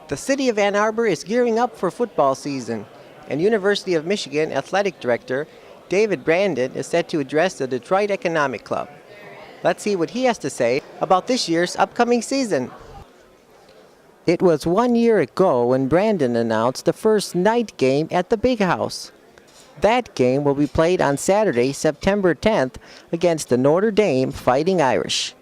The city of Ann Arbor is gearing up for football season, and University of Michigan Athletic Director David Brandon is set to address the Detroit Economic Club. Let's see what he has to say about this year's upcoming season. It was 1 year ago when Brandon announced the first night game at the Big House. That game will be played on Saturday, September 10th against the Notre Dame Fighting Irish.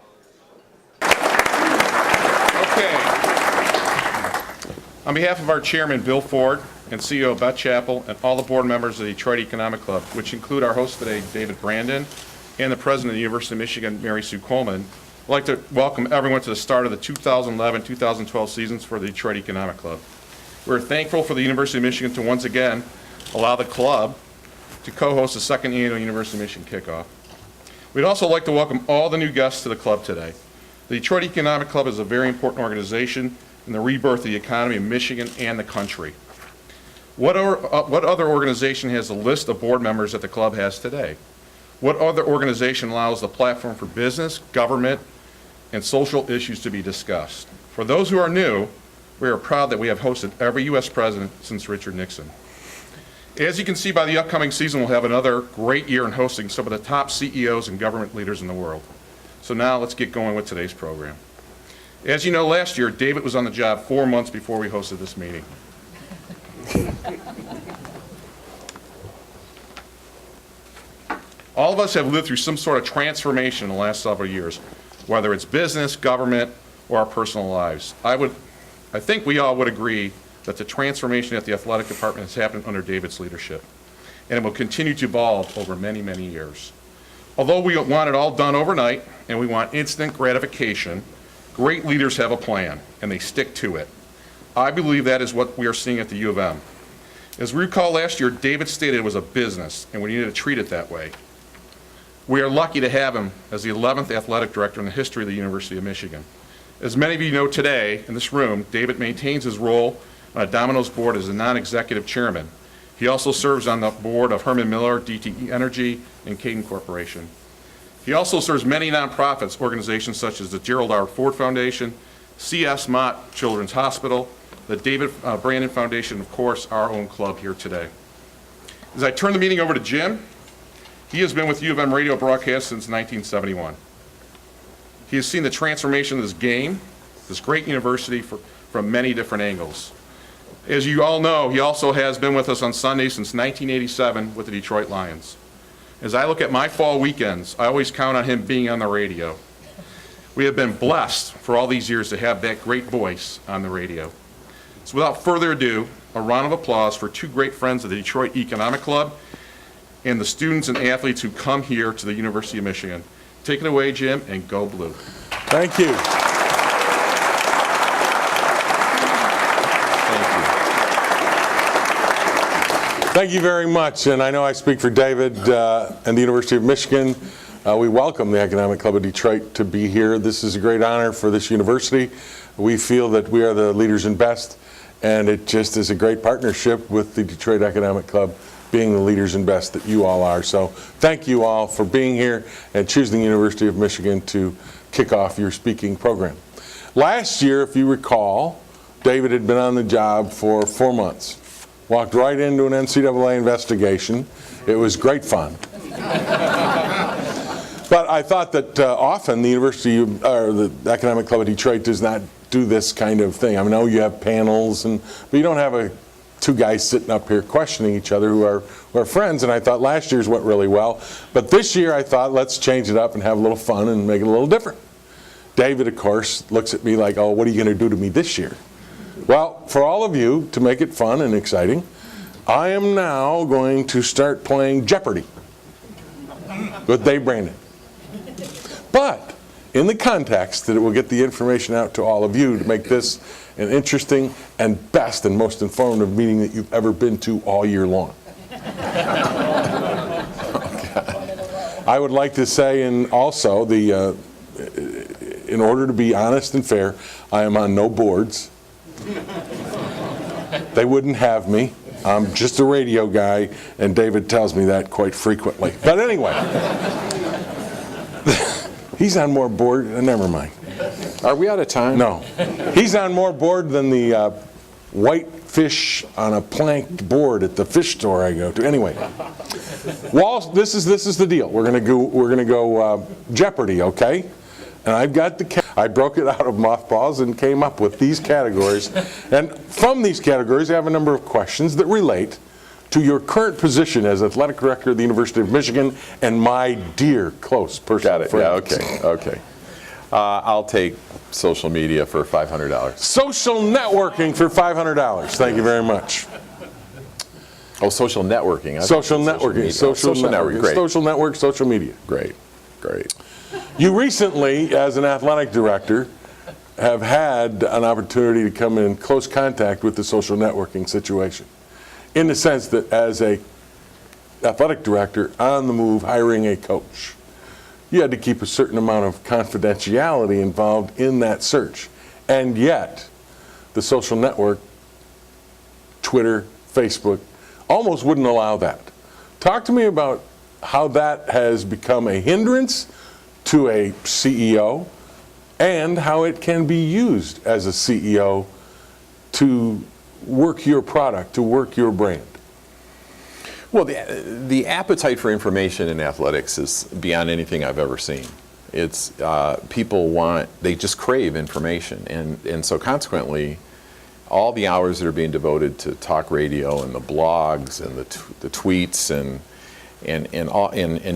On behalf of our chairman, Bill Ford, and CEO Beth Chappell, and all the board members of the Detroit Economic Club, which include our host today, David Brandon, and the president of the University of Michigan, Mary Sue Coleman, I'd like to welcome everyone to the start of the 2011-2012 seasons for the Detroit Economic Club. We're thankful for the University of Michigan to once again allow the club to co-host the second annual University of Michigan kickoff. We'd also like to welcome all the new guests to the club today. The Detroit Economic Club is a very important organization in the rebirth of the economy of Michigan and the country. What other organization has a list of board members that the club has today? What other organization allows the platform for business, government, and social issues to be discussed? For those who are new, we are proud that we have hosted every U.S. president since Richard Nixon. As you can see by the upcoming season, we'll have another great year in hosting some of the top CEOs and government leaders in the world. So now let's get going with today's program. As you know, last year, David was on the job 4 months before we hosted this meeting. All of us have lived through some sort of transformation in the last several years, whether it's business, government, or our personal lives. I think we all would agree that the transformation at the athletic department has happened under David's leadership, and it will continue to evolve over many, many years. Although we want it all done overnight, and we want instant gratification, great leaders have a plan, and they stick to it. I believe that is what we are seeing at the U of M. As we recall last year, David stated it was a business, and we needed to treat it that way. We are lucky to have him as the 11th athletic director in the history of the University of Michigan. As many of you know today, in this room, David maintains his role on a Domino's board as a non-executive chairman. He also serves on the board of Herman Miller, DTE Energy, and Caden Corporation. He also serves many nonprofits, organizations such as the Gerald R. Ford Foundation, C.S. Mott Children's Hospital, the David Brandon Foundation, and of course, our own club here today. As I turn the meeting over to Jim, he has been with U of M radio broadcast since 1971. He has seen the transformation of this game, this great university, from many different angles. As you all know, he also has been with us on Sunday since 1987 with the Detroit Lions. As I look at my fall weekends, I always count on him being on the radio. We have been blessed for all these years to have that great voice on the radio. So without further ado, a round of applause for two great friends of the Detroit Economic Club and the students and athletes who come here to the University of Michigan. Take it away, Jim, and go blue. Thank you. Thank you very much, and I know I speak for David and the University of Michigan. We welcome the Economic Club of Detroit to be here. This is a great honor for this university. We feel that we are the leaders and best, and it just is a great partnership with the Detroit Economic Club being the leaders and best that you all are. So thank you all for being here and choosing the University of Michigan to kick off your speaking program. Last year, if you recall, David had been on the job for 4 months. Walked right into an NCAA investigation. It was great fun. But I thought that often the University or the Economic Club of Detroit does not do this kind of thing. I know you have panels, but you don't have two guys sitting up here questioning each other who are friends. And I thought last year's went really well. But this year I thought let's change it up and have a little fun and make it a little different. David, of course, looks at me like, oh, what are you going to do to me this year? Well, for all of you, to make it fun and exciting, I am now going to start playing Jeopardy with Dave Brandon. But in the context that it will get the information out to all of you to make this an interesting and best and most informative meeting that you've ever been to all year long. Okay. I would like to say, and also, in order to be honest and fair, I am on no boards. They wouldn't have me. I'm just a radio guy, and David tells me that quite frequently. But anyway, he's on more board. Never mind. Are we out of time? No. He's on more board than the white fish on a planked board at the fish store I go to. Anyway, Walls, this is the deal. We're gonna go Jeopardy, okay? And I've got I broke it out of mothballs and came up with these categories. And from these categories, I have a number of questions that relate to your current position as athletic director of the University of Michigan and my dear close personal friend. Yeah, okay. I'll take social media for $500. Social networking for $500. Thank you very much. Oh, social networking. Social networking. Social networking. Great. Social network, social media. Great. You recently, as an athletic director, have had an opportunity to come in close contact with the social networking situation, in the sense that as a athletic director on the move hiring a coach, you had to keep a certain amount of confidentiality involved in that search. And yet, the social network, Twitter, Facebook, almost wouldn't allow that. Talk to me about how that has become a hindrance to a CEO and how it can be used as a CEO to work your product, to work your brand. Well, the appetite for information in athletics is beyond anything I've ever seen. It's people they just crave information, and so consequently, all the hours that are being devoted to talk radio and the blogs and the tweets and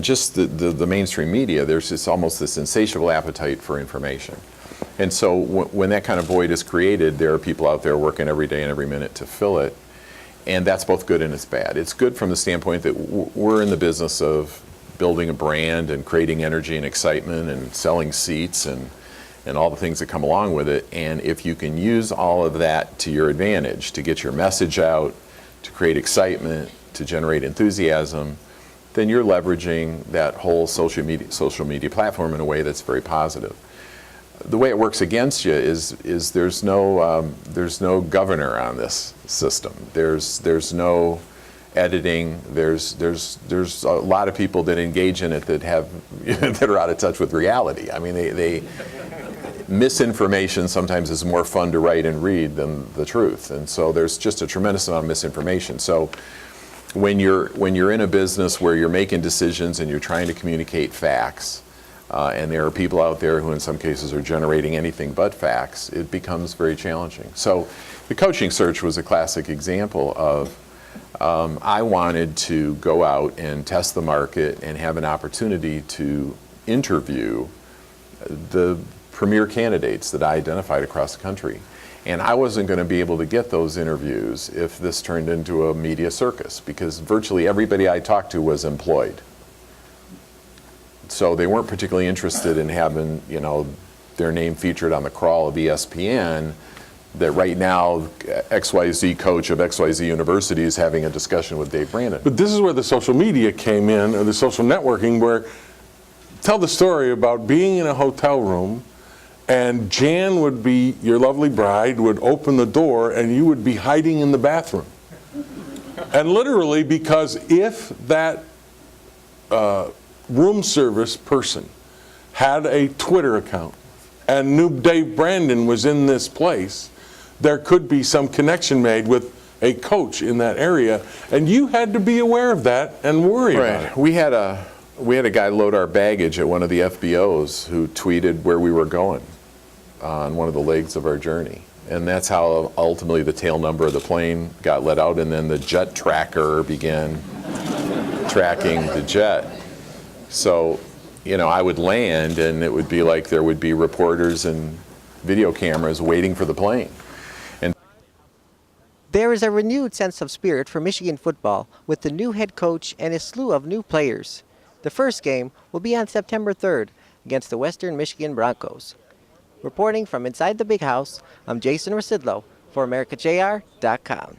just the mainstream media, there's almost this insatiable appetite for information. And so when that kind of void is created, there are people out there working every day and every minute to fill it. And that's both good and it's bad. It's good from the standpoint that we're in the business of building a brand and creating energy and excitement and selling seats and all the things that come along with it. And if you can use all of that to your advantage, to get your message out, to create excitement, to generate enthusiasm, then you're leveraging that whole social media platform in a way that's very positive. The way it works against you is there's no governor on this system. There's no editing. There's a lot of people that engage in it that that are out of touch with reality. I mean, they misinformation sometimes is more fun to write and read than the truth, and so there's just a tremendous amount of misinformation. So when you're in a business where you're making decisions and you're trying to communicate facts, and there are people out there who in some cases are generating anything but facts, it becomes very challenging. So the coaching search was a classic example of I wanted to go out and test the market and have an opportunity to interview the premier candidates that I identified across the country. And I wasn't going to be able to get those interviews if this turned into a media circus, because virtually everybody I talked to was employed. So they weren't particularly interested in having, their name featured on the crawl of ESPN, that right now XYZ coach of XYZ University is having a discussion with Dave Brandon. But this is where the social media came in, or the social networking, where tell the story about being in a hotel room and Jan would be, your lovely bride, would open the door and you would be hiding in the bathroom. And literally, because if that room service person had a Twitter account and knew Dave Brandon was in this place, there could be some connection made with a coach in that area, and you had to be aware of that and worry about it. We had a guy load our baggage at one of the FBOs who tweeted where we were going on one of the legs of our journey, and that's how ultimately the tail number of the plane got let out, and then the jet tracker began tracking the jet. So, I would land and it would be like there would be reporters and video cameras waiting for the plane. And there is a renewed sense of spirit for Michigan football with the new head coach and a slew of new players. The first game will be on September 3rd against the Western Michigan Broncos. Reporting from inside the Big House, I'm Jason Rzucidlo for AmericaJR.com.